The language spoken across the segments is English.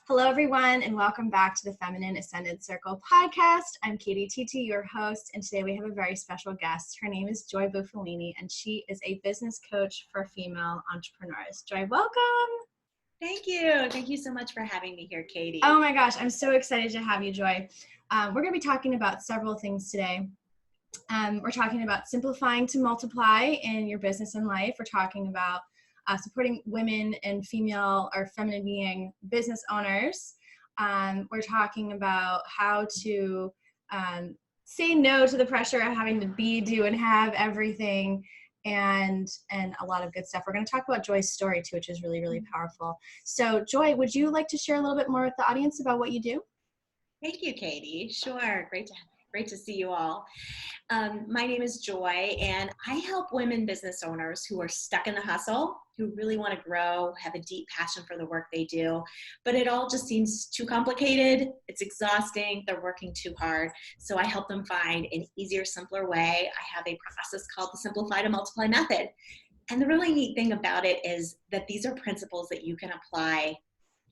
Hello, everyone, and welcome back to the Feminine Ascended Circle podcast. I'm Katie Titi, your host, and today we have a very special guest. Her name is Joy Bufalini, and she is a business coach for female entrepreneurs. Joy, welcome. Thank you. Thank you so much for having me here, Katie. Oh my gosh, I'm so excited to have you, Joy. We're going to be talking about several things today. We're talking about simplifying to multiply in your business and life. We're talking about supporting women and female or feminine being business owners. We're talking about how to say no to the pressure of having to be, do, and have everything, and a lot of good stuff. We're going to talk about Joy's story too, which is really, really powerful. So Joy, would you like to share a little bit more with the audience about what you do? Thank you, Katie. Sure. Great to see you all. My name is Joy, and I help women business owners who are stuck in the hustle, who really want to grow, have a deep passion for the work they do, but it all just seems too complicated. It's exhausting. They're working too hard. So I help them find an easier, simpler way. I have a process called the Simplify to Multiply method. And the really neat thing about it is that these are principles that you can apply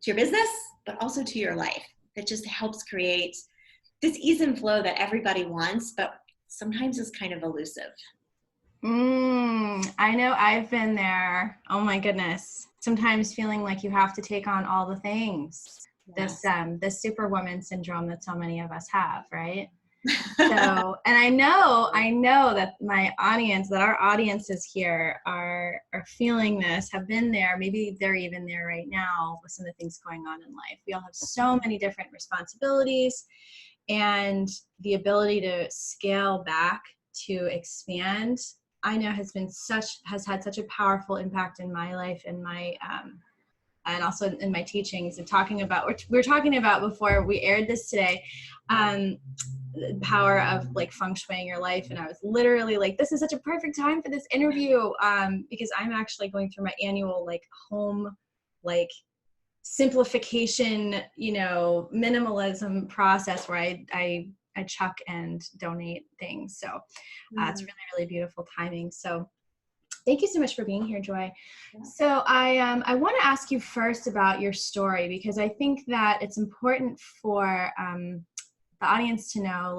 to your business, but also to your life. That just helps create this ease and flow that everybody wants, but sometimes is kind of elusive. I know I've been there. Oh my goodness. Sometimes feeling like you have to take on all the things. Yes. This Superwoman Syndrome that so many of us have, right? So, and I know that our audiences here are feeling this, have been there. Maybe they're even there right now with some of the things going on in life. We all have so many different responsibilities, and the ability to scale back to expand, I know has had such a powerful impact in my life and my and also in my teachings. And talking about we were talking about before we aired this today, the power of like feng shuiing your life. And I was literally like, this is such a perfect time for this interview, because I'm actually going through my annual home simplification, minimalism process where I chuck and donate things. So it's really, really beautiful timing. So thank you so much for being here, Joy. Yeah. So I want to ask you first about your story, because I think that it's important for the audience to know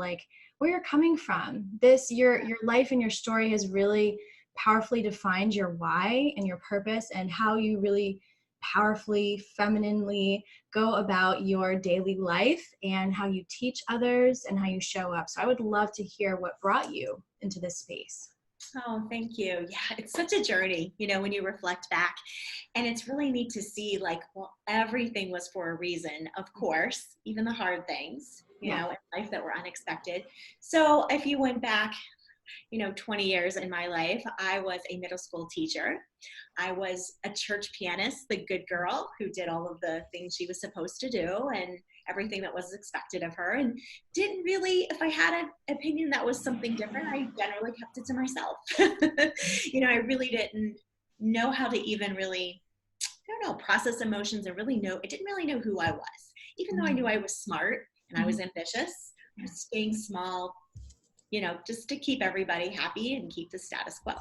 where you're coming from. Your life and your story has really powerfully defined your why and your purpose, and how you really powerfully, femininely go about your daily life, and how you teach others and how you show up. So I would love to hear what brought you into this space. Oh, thank you. Yeah, it's such a journey, when you reflect back, and it's really neat to see everything was for a reason, of course, even the hard things, in life that were unexpected. So if you went back, 20 years in my life, I was a middle school teacher. I was a church pianist, the good girl who did all of the things she was supposed to do and everything that was expected of her, and didn't really, if I had an opinion that was something different, I generally kept it to myself. I really didn't know how to even really, process emotions, and I didn't really know who I was. Even though I knew I was smart and I was ambitious, I was staying small, just to keep everybody happy and keep the status quo.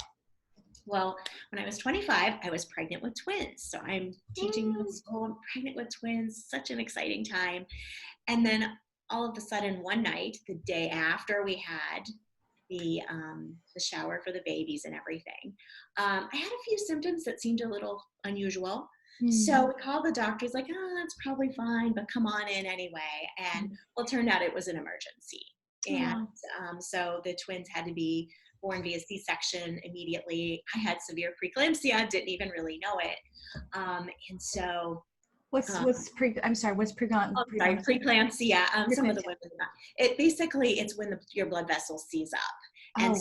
Well, when I was 25, I was pregnant with twins. So I'm teaching middle school, I'm pregnant with twins, such an exciting time. And then all of a sudden one night, the day after we had the shower for the babies and everything, I had a few symptoms that seemed a little unusual. So we called the doctor. He's like, that's probably fine, but come on in anyway. And well, it turned out it was an emergency. And so the twins had to be born via C-section immediately. I had severe preeclampsia, didn't even really know it. And so preeclampsia. Some of the women, it's when your blood vessels seize up. And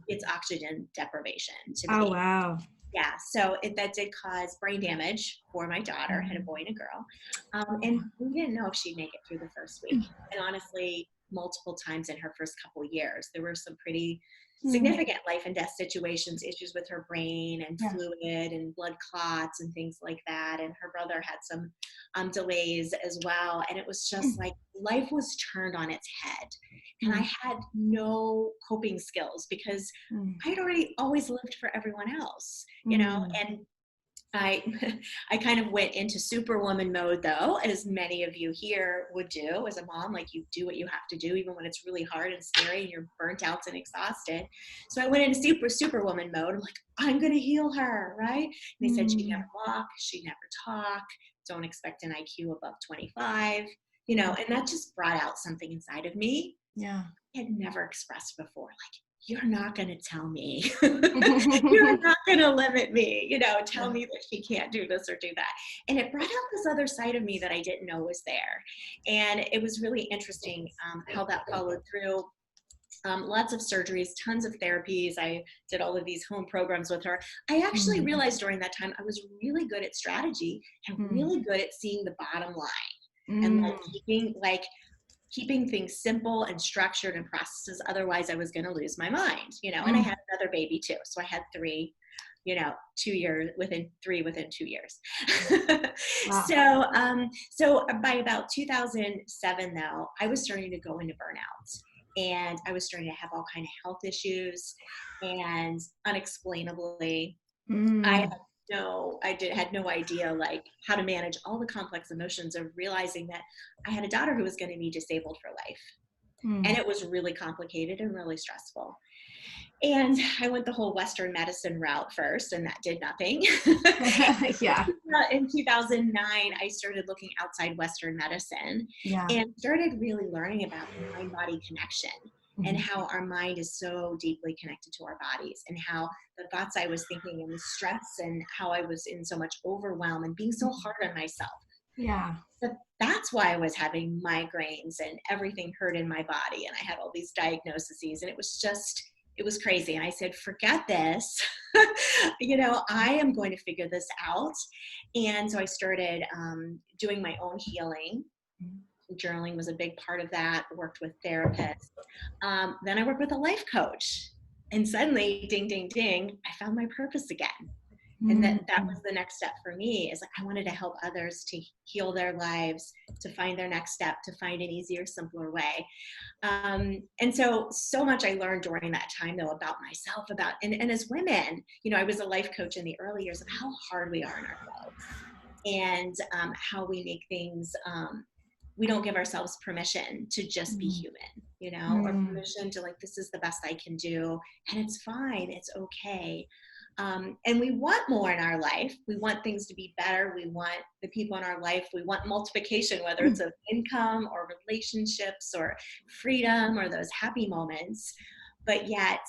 it's oxygen deprivation. Wow. Yeah, so that did cause brain damage for my daughter. I had a boy and a girl. And we didn't know if she'd make it through the first week. And honestly, multiple times in her first couple years, there were some pretty significant life and death situations, issues with her brain and fluid and blood clots and things like that. And her brother had some delays as well. And it was just life was turned on its head. And I had no coping skills because I had already always lived for everyone else, and I I kind of went into superwoman mode though, as many of you here would do as a mom. Like, you do what you have to do, even when it's really hard and scary and you're burnt out and exhausted. So I went into superwoman mode. I'm like, I'm gonna heal her, right? And they said she'd never walk, she'd never talk, don't expect an IQ above 25, and that just brought out something inside of me. Yeah. I had never expressed before. Like, you're not going to tell me, you're not going to limit me, tell me that she can't do this or do that. And it brought out this other side of me that I didn't know was there. And it was really interesting how that followed through. Lots of surgeries, tons of therapies. I did all of these home programs with her. I actually realized during that time I was really good at strategy and really good at seeing the bottom line and keeping things simple and structured and processes. Otherwise I was going to lose my mind, and I had another baby too. So I had three, 2 years within 2 years. Wow. So by about 2007 though, I was starting to go into burnout. And I was starting to have all kinds of health issues, and unexplainably, I had no idea like how to manage all the complex emotions of realizing that I had a daughter who was going to be disabled for life. And it was really complicated and really stressful. And I went the whole Western medicine route first, and that did nothing. Yeah. In 2009, I started looking outside Western medicine and started really learning about the mind-body connection and how our mind is so deeply connected to our bodies, and how the thoughts I was thinking and the stress and how I was in so much overwhelm and being so hard on myself. Yeah. But that's why I was having migraines and everything hurt in my body. And I had all these diagnoses, and it was crazy. And I said, forget this, I am going to figure this out. And so I started doing my own healing. Journaling was a big part of that. Worked with therapists. Then I worked with a life coach, and suddenly, ding, ding, ding, I found my purpose again. And that was the next step for me, is like, I wanted to help others to heal their lives, to find their next step, to find an easier, simpler way. And so much I learned during that time though about myself, and as women, I was a life coach in the early years of how hard we are on ourselves, and how we make things, we don't give ourselves permission to just be human, or permission to like, this is the best I can do, and it's fine, it's okay. And we want more in our life. We want things to be better. We want the people in our life. We want multiplication, whether it's of income or relationships or freedom or those happy moments. But yet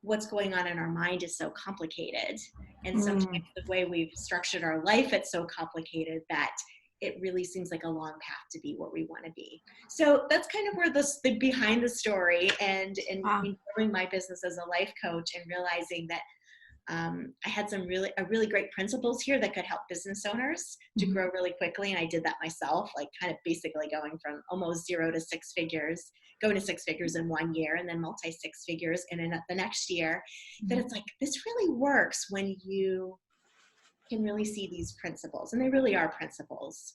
what's going on in our mind is so complicated. And sometimes the way we've structured our life, it's so complicated that it really seems like a long path to be where we want to be. So that's kind of where the behind the story, and growing my business as a life coach, and realizing that I had some really great principles here that could help business owners to grow really quickly. And I did that myself, like kind of basically going from almost 0 to 6 figures, going to 6 figures in 1 year, and then multi 6 figures in the next year. That it's like, this really works when you can really see these principles, and they really are principles.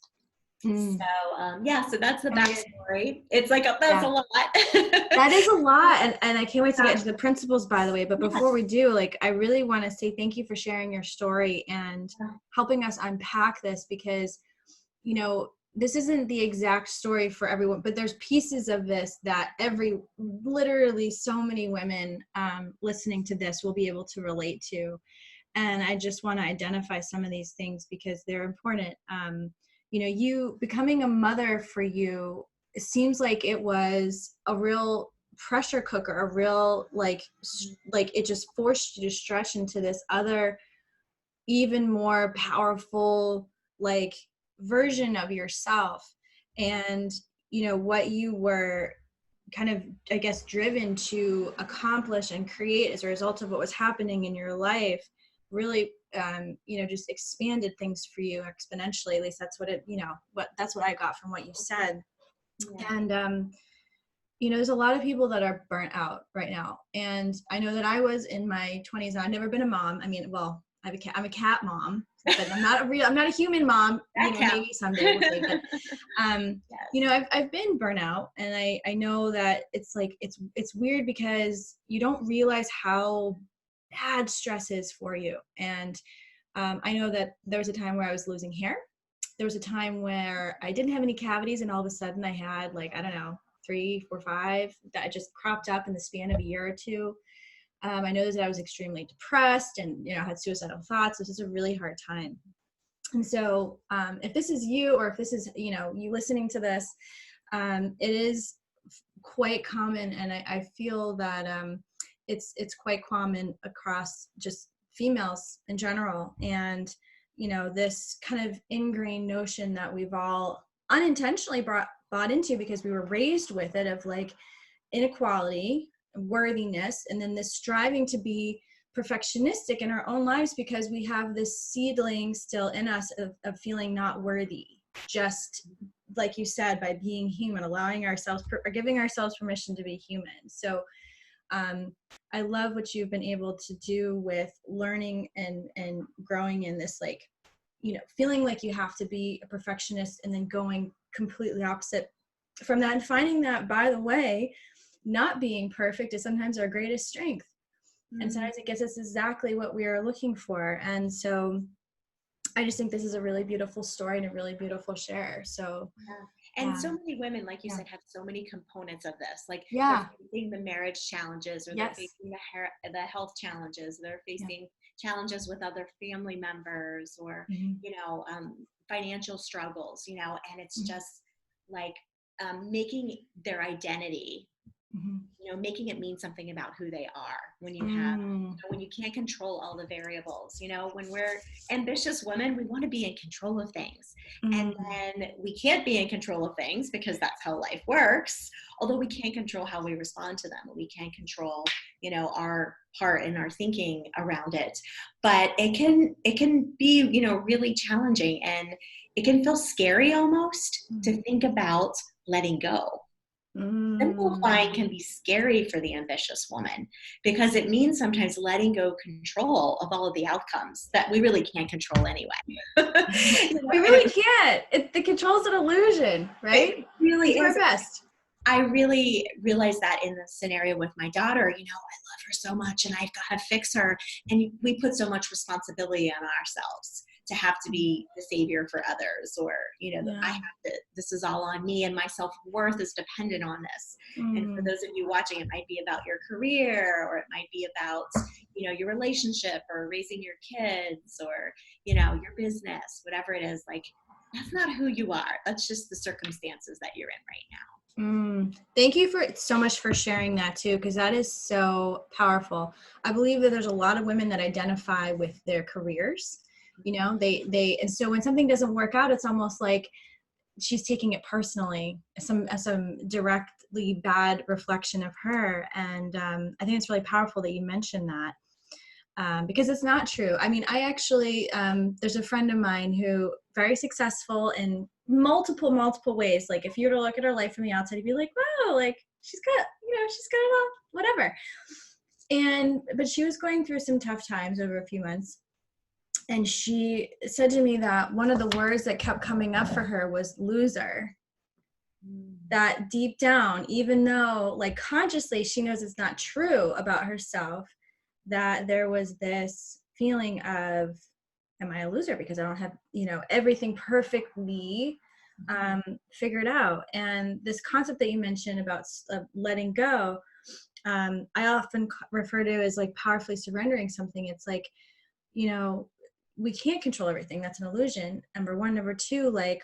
So so that's the backstory. It's like that's a lot. That is a lot, and I can't wait to get into the principles, by the way. But before we do, like, I really want to say thank you for sharing your story and helping us unpack this, because this isn't the exact story for everyone, but there's pieces of this that literally so many women listening to this will be able to relate to. And I just want to identify some of these things because they're important. You becoming a mother for you, it seems like it was a real pressure cooker, a real like it just forced you to stretch into this other, even more powerful like version of yourself. And what you were kind of, I guess, driven to accomplish and create as a result of what was happening in your life really just expanded things for you exponentially. At least that's what that's what I got from what you said. And there's a lot of people that are burnt out right now, and I know that I was in my 20s, and I've never been a mom. I mean, well, I'm a cat mom, but I'm not a human mom. Maybe someday we'll see. But I've been burnt out, and I know that it's like it's weird because you don't realize how bad stress is for you. And I know that there was a time where I was losing hair. There was a time where I didn't have any cavities, and all of a sudden I had, like, I don't know, 3, 4, 5 that just cropped up in the span of a year or two. I know that I was extremely depressed and, had suicidal thoughts. This was a really hard time. And so if this is you, or if this is, you listening to this, it is quite common. And I feel that it's quite common across just females in general. And, this kind of ingrained notion that we've all unintentionally bought into because we were raised with it, of like inequality, worthiness, and then this striving to be perfectionistic in our own lives because we have this seedling still in us of feeling not worthy, just like you said, by being human, allowing ourselves or giving ourselves permission to be human. So I love what you've been able to do with learning and growing in this, like, feeling like you have to be a perfectionist and then going completely opposite from that, and finding that, by the way, not being perfect is sometimes our greatest strength. And sometimes it gives us exactly what we are looking for. And so I just think this is a really beautiful story and a really beautiful share. So, and so many women, like you said, have so many components of this. Like they're facing the marriage challenges, or they're facing the health challenges. They're facing challenges with other family members, or, financial struggles, and it's just like making their identity, making it mean something about who they are when you have, when you can't control all the variables, when we're ambitious women, we want to be in control of things. And then we can't be in control of things because that's how life works. Although we can't control how we respond to them. We can't control, our part and our thinking around it, but it can be, really challenging, and it can feel scary almost to think about letting go. Simplifying can be scary for the ambitious woman because it means sometimes letting go control of all of the outcomes that we really can't control anyway. We really can't. The control's an illusion, right? It really is. Our best. I really realized that in the scenario with my daughter. I love her so much and I've got to fix her. And we put so much responsibility on ourselves to have to be the savior for others, or, I have to, this is all on me and my self-worth is dependent on this. And for those of you watching, it might be about your career, or it might be about, your relationship, or raising your kids, or, your business, whatever it is. Like, that's not who you are. That's just the circumstances that you're in right now. Thank you so much for sharing that too, because that is so powerful. I believe that there's a lot of women that identify with their careers. And so when something doesn't work out, it's almost like she's taking it personally, some directly bad reflection of her. And I think it's really powerful that you mentioned that, because it's not true. I mean, I actually, there's a friend of mine who very successful in multiple ways. Like, if you were to look at her life from the outside, you'd be like, wow, like she's got it all, whatever. But she was going through some tough times over a few months. And she said to me that one of the words that kept coming up for her was loser. That deep down, even though like consciously she knows it's not true about herself, that there was this feeling of, am I a loser because I don't have, everything perfectly figured out? And this concept that you mentioned about letting go, I often refer to as like powerfully surrendering something. It's like, we can't control everything. That's an illusion. Number one. Number two, like,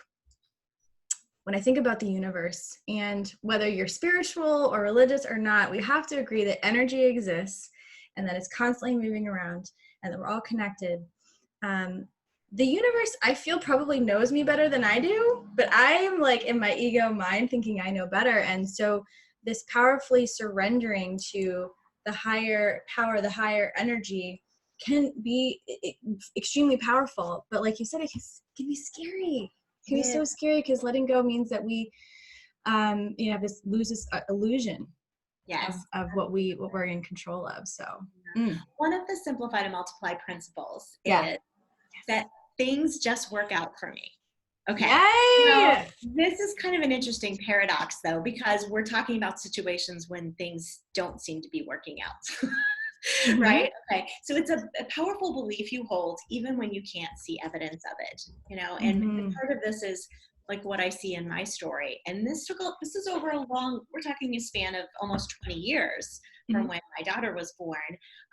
when I think about the universe, and whether you're spiritual or religious or not, we have to agree that energy exists and that it's constantly moving around and that we're all connected. The universe, I feel, probably knows me better than I do, but I am like in my ego mind thinking I know better. And so this powerfully surrendering to the higher power, the higher energy, can be extremely powerful. But like you said, it can be scary. It can be so scary, because letting go means that we this loses illusion of what we're in control of. So one of the simplify to multiply principles is that things just work out for me. Okay. So this is kind of an interesting paradox though, because we're talking about situations when things don't seem to be working out. Right? Okay. So it's a powerful belief you hold even when you can't see evidence of it, and part of this is like what I see in my story. And this is over we're talking a span of almost 20 years from when my daughter was born,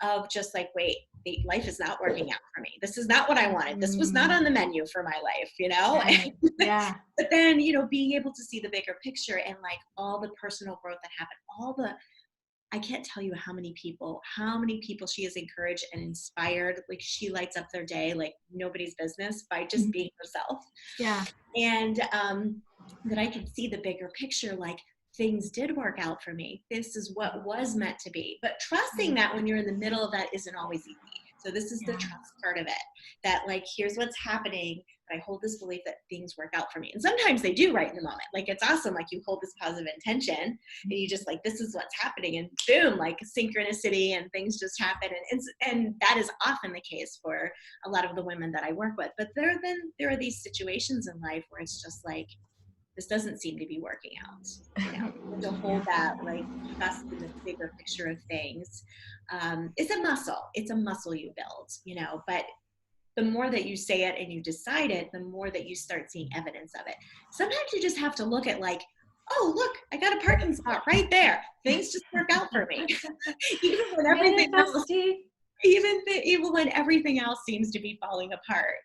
of just like, wait, life is not working out for me. This is not what I wanted. This was not on the menu for my life, Right. Yeah. But then, being able to see the bigger picture and like all the personal growth that happened, I can't tell you how many people she has encouraged and inspired. Like, she lights up their day like nobody's business by just being herself. Yeah. And that I can see the bigger picture, like things did work out for me. This is what was meant to be. But trusting that when you're in the middle of that isn't always easy. So this is the trust part of it, that like, here's what's happening, but I hold this belief that things work out for me. And sometimes they do right in the moment. Like, it's awesome. Like, you hold this positive intention and you just like, this is what's happening, and boom, like synchronicity and things just happen. And that is often the case for a lot of the women that I work with. But there are these situations in life where it's just like, this doesn't seem to be working out. To hold that like trust in the bigger picture of things, it's a muscle. It's a muscle you build, but the more that you say it and you decide it, the more that you start seeing evidence of it. Sometimes you just have to look at like, oh, look, I got a parking spot right there. Things just work out for me. Even when everything else, even when everything else seems to be falling apart,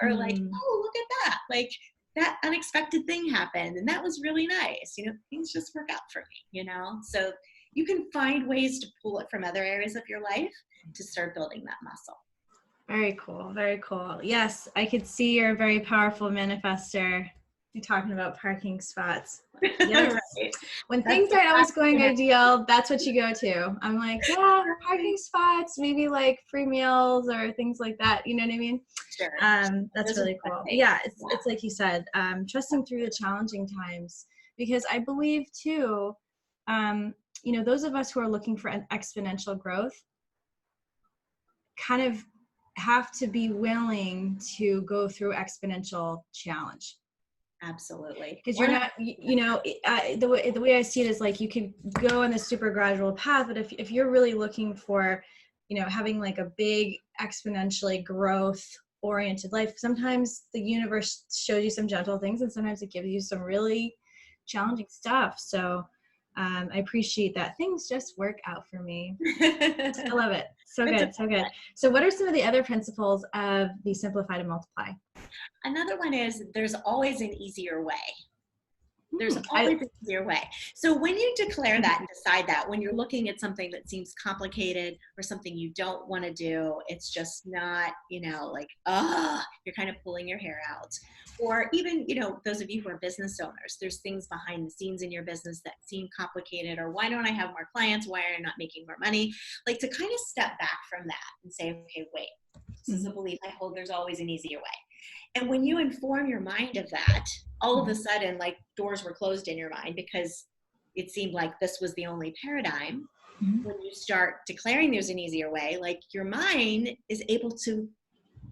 or like, oh, look at that. Like, that unexpected thing happened and that was really nice. Things just work out for me, So you can find ways to pull it from other areas of your life to start building that muscle. Very cool. Very cool. Yes, I could see you're a very powerful manifester. You're talking about parking spots. Yes. Right. When things aren't always going ideal, that's what you go to. I'm like, yeah, parking spots, maybe like free meals or things like that. You know what I mean? Sure. That's really cool. Yeah, it's like you said, trusting through the challenging times, because I believe too, those of us who are looking for an exponential growth kind of have to be willing to go through exponential challenge. Absolutely. Because you're not, the way I see it is like, you could go on this super gradual path, but if you're really looking for, having like a big exponentially growth oriented life, sometimes the universe shows you some gentle things and sometimes it gives you some really challenging stuff. So I appreciate that. Things just work out for me. I love it. So good. So good. So what are some of the other principles of the simplify to multiply? Another one is there's always an easier way. There's always an easier way. So when you declare that and decide that, when you're looking at something that seems complicated or something you don't want to do, it's just not, like, you're kind of pulling your hair out. Or even, those of you who are business owners, there's things behind the scenes in your business that seem complicated, or why don't I have more clients? Why are I not making more money? Like, to kind of step back from that and say, okay, wait, this is a belief I hold, there's always an easier way. And when you inform your mind of that, all of a sudden, like, doors were closed in your mind because it seemed like this was the only paradigm. When you start declaring there's an easier way, like, your mind is able to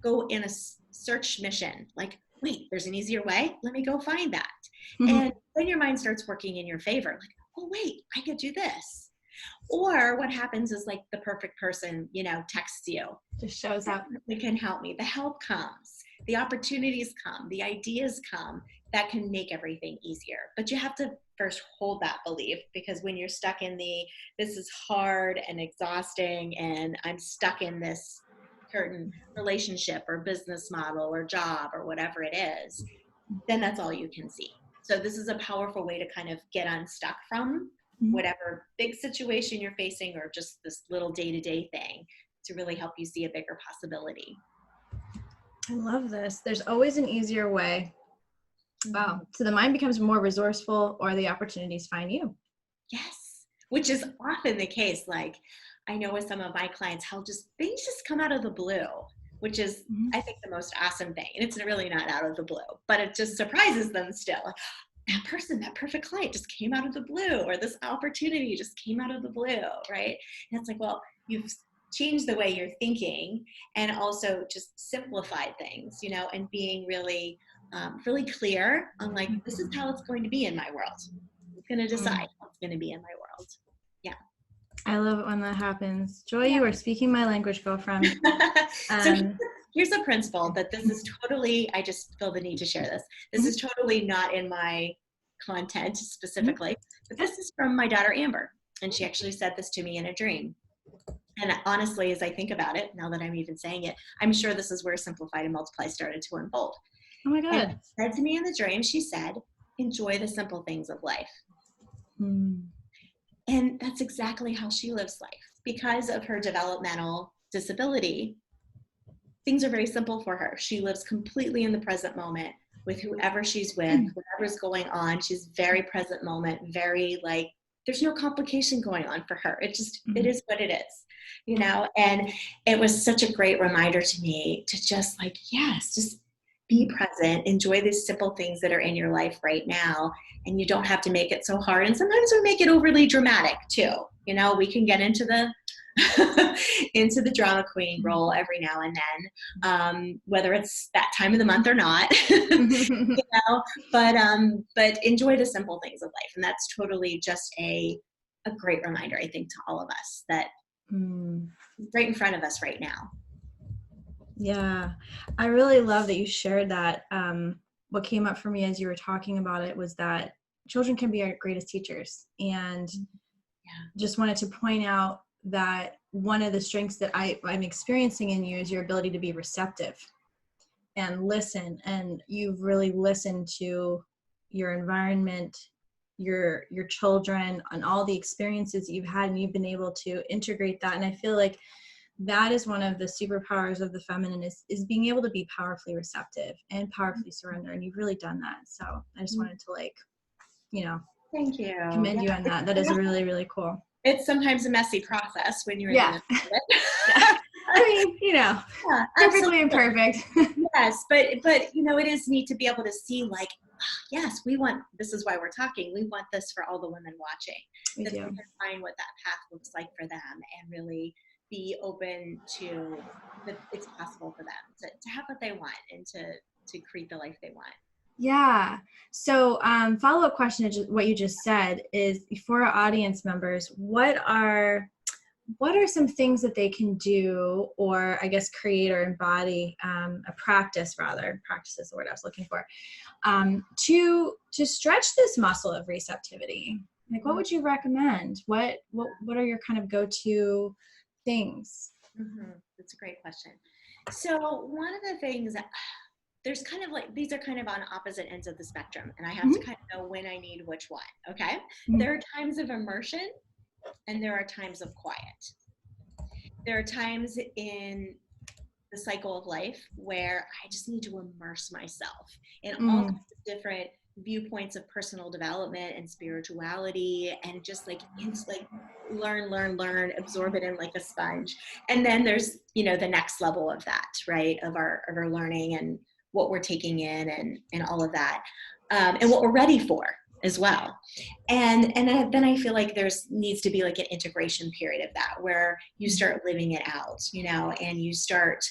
go in a search mission. Like, wait, there's an easier way? Let me go find that. And then your mind starts working in your favor. Like, oh, wait, I could do this. Or what happens is, like, the perfect person, texts you. Just shows up. It can help me. The help comes. The opportunities come. The ideas come that can make everything easier. But you have to first hold that belief, because when you're stuck in this is hard and exhausting and I'm stuck in this certain relationship or business model or job or whatever it is, then that's all you can see. So this is a powerful way to kind of get unstuck from whatever big situation you're facing or just this little day-to-day thing, to really help you see a bigger possibility. I love this. There's always an easier way. Wow. So the mind becomes more resourceful, or the opportunities find you. Yes. Which is often the case. Like, I know with some of my clients, how things just come out of the blue, which is, I think, the most awesome thing. And it's really not out of the blue, but it just surprises them still. Like, that person, that perfect client just came out of the blue, or this opportunity just came out of the blue, right? And it's like, well, you've changed the way you're thinking, and also just simplified things, and being really, really clear on, like, this is how it's going to be in my world. I'm going to decide how it's going to be in my world. Yeah. I love it when that happens. Joy, you are speaking my language, girlfriend. So here's a principle that this is totally, I just feel the need to share this. This is totally not in my content specifically, but this is from my daughter, Amber. And she actually said this to me in a dream. And honestly, as I think about it, now that I'm even saying it, I'm sure this is where Simplify to Multiply started to unfold. Oh my God. And said to me in the dream, she said, enjoy the simple things of life. And that's exactly how she lives life. Because of her developmental disability, things are very simple for her. She lives completely in the present moment with whoever she's with, whatever's going on. She's very present moment, very like, there's no complication going on for her. It just, it is what it is, you know? And it was such a great reminder to me to just like, yes, just be present, enjoy these simple things that are in your life right now. And you don't have to make it so hard. And sometimes we make it overly dramatic too. You know, we can get into the into the drama queen role every now and then, whether it's that time of the month or not, you know, but enjoy the simple things of life. And that's totally just a great reminder, I think, to all of us that right in front of us right now. Yeah, I really love that you shared that. What came up for me as you were talking about it was that children can be our greatest teachers. And just wanted to point out that one of the strengths that I'm experiencing in you is your ability to be receptive and listen. And you've really listened to your environment, your children, and all the experiences that you've had, and you've been able to integrate that. And I feel like that is one of the superpowers of the feminine is being able to be powerfully receptive and powerfully surrender. And you've really done that. So I just wanted to Thank you. Commend you on that. That is really, really cool. It's sometimes a messy process when you're in the midst of it. I mean, perfectly imperfect. Yes, but it is neat to be able to see like, yes, this is why we're talking. We want this for all the women watching. We do. They can find what that path looks like for them and really be open to that it's possible for them to have what they want and to create the life they want. Yeah. So follow-up question to what you just said is, for our audience members, what are some things that they can do, or I guess create or embody practice is the word I was looking for, to stretch this muscle of receptivity? Like, what would you recommend? What are your kind of go-to things? That's a great question. So one of the things there's kind of like, these are kind of on opposite ends of the spectrum, and I have to kind of know when I need which one. Okay. There are times of immersion and there are times of quiet. There are times in the cycle of life where I just need to immerse myself in all kinds of different viewpoints of personal development and spirituality, and just like learn, absorb it in like a sponge. And then there's, the next level of that, right? Of our learning and what we're taking in and all of that, and what we're ready for as well. And then I feel like needs to be like an integration period of that, where you start living it out, and you start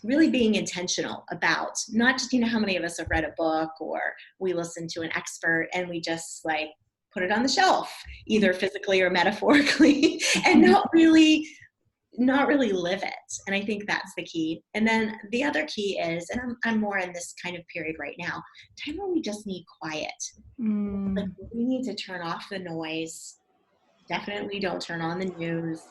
really being intentional about not just, how many of us have read a book or we listen to an expert and we just like put it on the shelf, either physically or metaphorically, and not really live it. And I think that's the key. And then the other key is, and I'm more in this kind of period right now, time where we just need quiet. Like, we need to turn off the noise. Definitely don't turn on the news.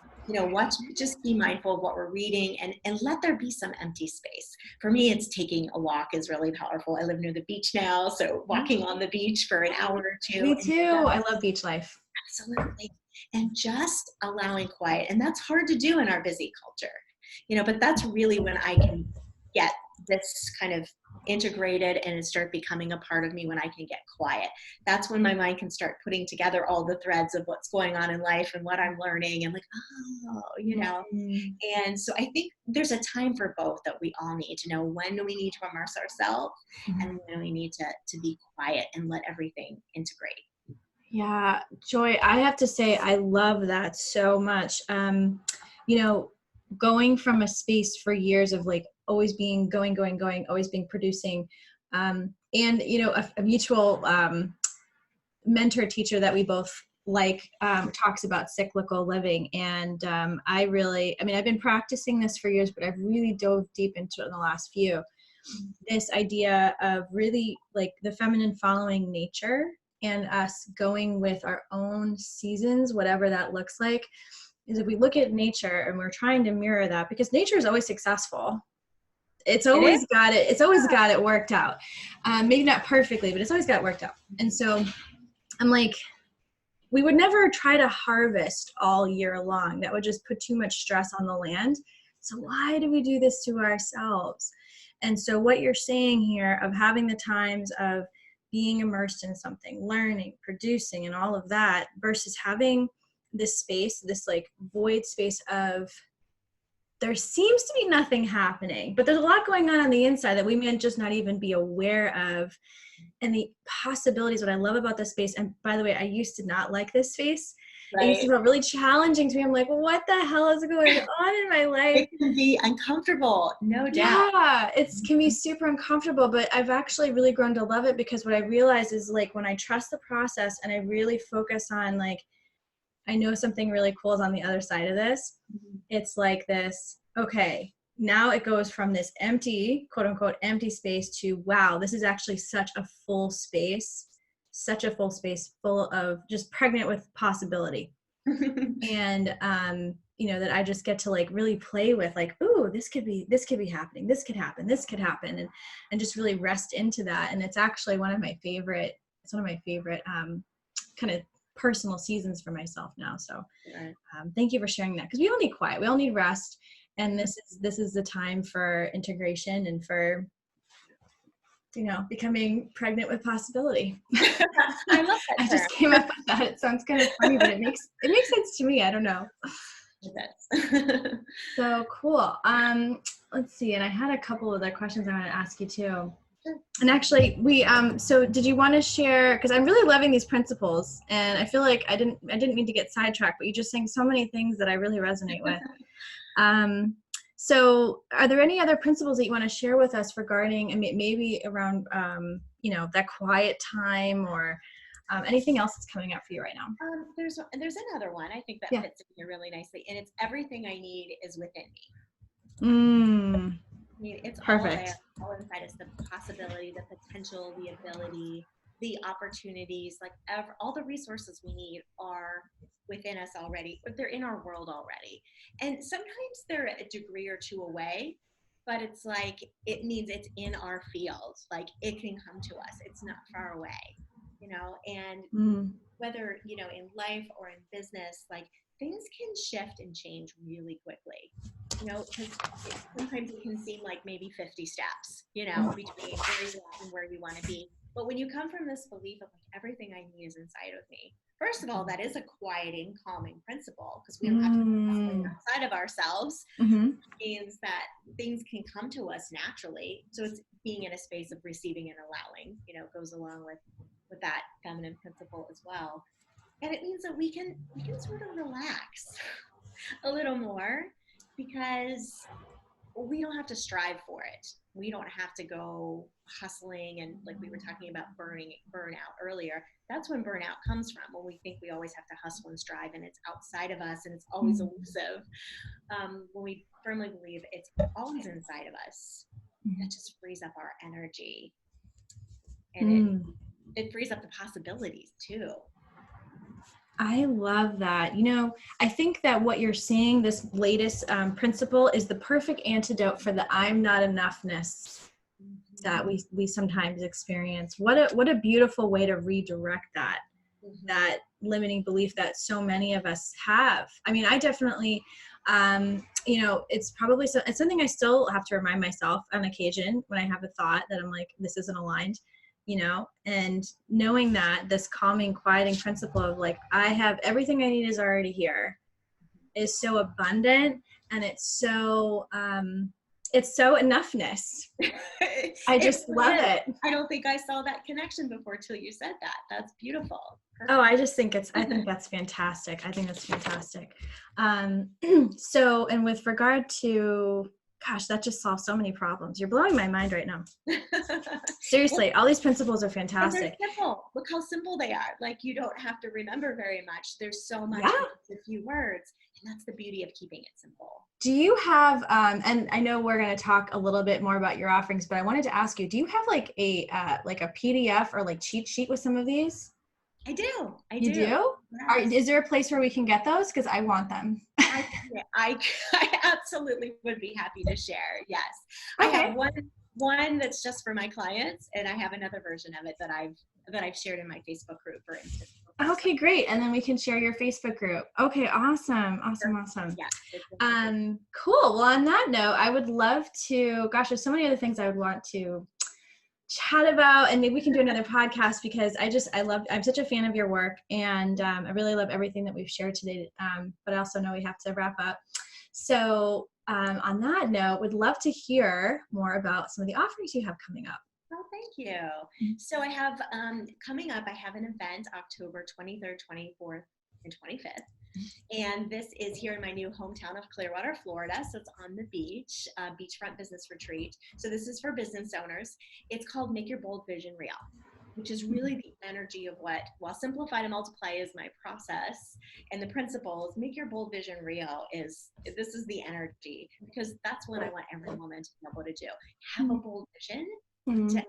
Just be mindful of what we're reading and let there be some empty space. For me, it's taking a walk is really powerful. I live near the beach now, so walking on the beach for an hour or two. Me too. I love beach life. Absolutely. And just allowing quiet. And that's hard to do in our busy culture, but that's really when I can get this kind of integrated and start becoming a part of me, when I can get quiet. That's when my mind can start putting together all the threads of what's going on in life and what I'm learning, and like, And so I think there's a time for both that we all need to know. When do we need to immerse ourselves, and when we need to be quiet and let everything integrate. Yeah, Joy, I have to say, I love that so much. Going from a space for years of like always being going, always being producing, and, a mutual mentor teacher that we both talks about cyclical living. And I've been practicing this for years, but I've really dove deep into it in the last few. This idea of really like the feminine following nature and us going with our own seasons, whatever that looks like, is if we look at nature and we're trying to mirror that, because nature is always successful. It's always got it worked out. Maybe not perfectly, but it's always got it worked out. And so I'm like, we would never try to harvest all year long. That would just put too much stress on the land. So why do we do this to ourselves? And so what you're saying here of having the times of being immersed in something, learning, producing, and all of that, versus having this space, this like void space of there seems to be nothing happening, but there's a lot going on the inside that we may just not even be aware of. And the possibilities, what I love about this space, and by the way, I used to not like this space. Right. It used to feel really challenging to me. I'm like, well, what the hell is going on in my life? It can be uncomfortable, no doubt. Yeah, it can be super uncomfortable, but I've actually really grown to love it, because what I realize is like when I trust the process and I really focus on like, I know something really cool is on the other side of this. Mm-hmm. It's like this, okay, now it goes from this empty, quote unquote, empty space to, wow, this is actually such a full space full of just pregnant with possibility. And, that I just get to like really play with like, ooh, this could be happening. This could happen. This could happen. And just really rest into that. And it's actually one of my favorite kind of personal seasons for myself now. So thank you for sharing that, because we all need quiet. We all need rest. And this is the time for integration and for, becoming pregnant with possibility. I love that. I just came up with that. It sounds kind of funny, but it makes sense to me. I don't know. It does. So cool. Let's see. And I had a couple other questions I want to ask you too. And actually so did you want to share, because I'm really loving these principles, and I feel like I didn't mean to get sidetracked, but you're just saying so many things that I really resonate with. So are there any other principles that you want to share with us regarding, maybe around, that quiet time, or anything else that's coming up for you right now? There's another one I think that fits in here really nicely, and it's everything I need is within me. I mean, it's perfect. All there, all inside us, the possibility, the potential, the ability, the opportunities, like all the resources we need are within us already, or they're in our world already. And sometimes they're a degree or two away, but it's like, it means it's in our field. Like it can come to us. It's not far away, and whether, in life or in business, like things can shift and change really quickly. Because sometimes it can seem like maybe 50 steps, between where you are and where you want to be. But when you come from this belief of like, everything I need is inside of me, first of all, that is a quieting, calming principle, because we don't have to do something outside of ourselves. It means that things can come to us naturally. So it's being in a space of receiving and allowing, goes along with that feminine principle as well. And it means that we can sort of relax a little more, because we don't have to strive for it. We don't have to go hustling, and like we were talking about burnout earlier. That's when burnout comes from, when we think we always have to hustle and strive, and it's outside of us and it's always elusive. When we firmly believe it's always inside of us, that just frees up our energy, and it frees up the possibilities too. I love that. I think that what you're seeing, this latest principle, is the perfect antidote for the I'm not enoughness that we sometimes experience. What a beautiful way to redirect that limiting belief that so many of us have. I mean, I definitely, it's probably it's something I still have to remind myself on occasion when I have a thought that I'm like, this isn't aligned. And knowing that this calming, quieting principle of like, I have everything I need is already here, is so abundant, and it's so enoughness. I just love it. I don't think I saw that connection before till you said that. That's beautiful. Perfect. Oh, I think that's fantastic. I think that's fantastic. So, and with regard to gosh, that just solves so many problems. You're blowing my mind right now. Seriously, all these principles are fantastic. They're simple. Look how simple they are. Like, you don't have to remember very much. There's so much in a few words. And that's the beauty of keeping it simple. Do you have, and I know we're going to talk a little bit more about your offerings, but I wanted to ask you, do you have like a PDF or like cheat sheet with some of these? I do. You do? Yes. Is there a place where we can get those? Because I want them. I absolutely would be happy to share. Yes. Okay. I have one that's just for my clients, and I have another version of it that I've shared in my Facebook group, for instance. Okay, great. And then we can share your Facebook group. Okay, awesome. Yeah. Cool. Well, on that note, I would love to, gosh, there's so many other things I would want to chat about, and maybe we can do another podcast, because I'm such a fan of your work, and I really love everything that we've shared today. But I also know we have to wrap up. So on that note, would love to hear more about some of the offerings you have coming up. Oh, thank you. So I have coming up, I have an event October 23rd, 24th, and 25th. And this is here in my new hometown of Clearwater, Florida. So it's on the beach, beachfront business retreat. So this is for business owners. It's called Make Your Bold Vision Real, which is really the energy of what, while Simplify to Multiply is my process and the principles, Make Your Bold Vision Real this is the energy, because that's what I want every woman to be able to do. Have a bold vision, to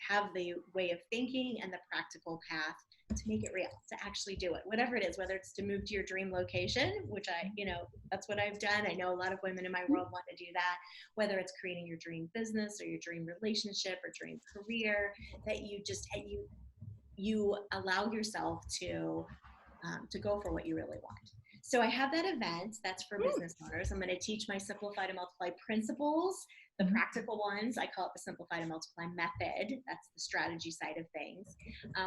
have the way of thinking and the practical path to make it real, to actually do it, whatever it is, whether it's to move to your dream location, which that's what I've done. I know a lot of women in my world want to do that, whether it's creating your dream business or your dream relationship or dream career, that you allow yourself to go for what you really want. So I have that event that's for business owners. I'm going to teach my Simplify to Multiply principles, the practical ones. I call it the Simplify to Multiply method. That's the strategy side of things.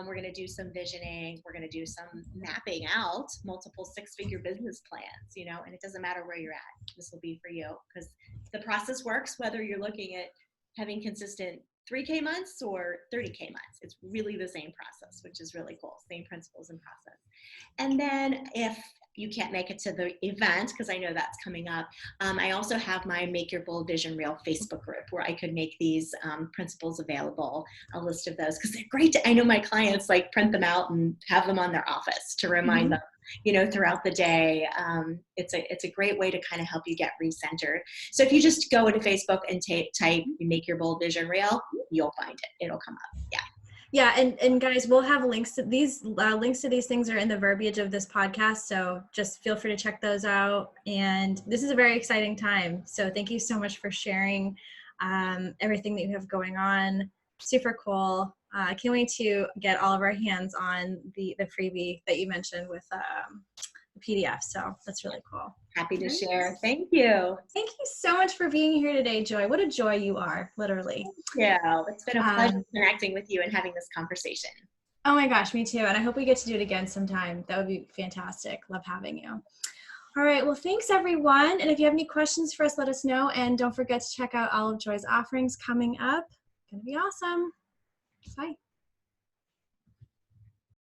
We're going to do some visioning. We're going to do some mapping out multiple six-figure business plans, and it doesn't matter where you're at. This will be for you, because the process works whether you're looking at having consistent 3K months or 30K months. It's really the same process, which is really cool. Same principles and process. And then if you can't make it to the event, because I know that's coming up, I also have my Make Your Bold Vision Real Facebook group, where I could make these principles available, a list of those, because they're great. I know my clients like print them out and have them on their office to remind them, throughout the day. It's a great way to kind of help you get recentered. So if you just go into Facebook and type Make Your Bold Vision Real, you'll find it. It'll come up. Yeah. Yeah, and guys, we'll have links to these things are in the verbiage of this podcast, so just feel free to check those out. And this is a very exciting time, so thank you so much for sharing everything that you have going on. Super cool. I can't wait to get all of our hands on the freebie that you mentioned with the PDF, so that's really cool. Happy to share. Thank you. Thank you so much for being here today, Joy. What a joy you are, literally. Yeah, it's been a pleasure connecting with you and having this conversation. Oh my gosh, me too. And I hope we get to do it again sometime. That would be fantastic. Love having you. All right, well, thanks everyone. And if you have any questions for us, let us know. And don't forget to check out all of Joy's offerings coming up. It's gonna be awesome. Bye.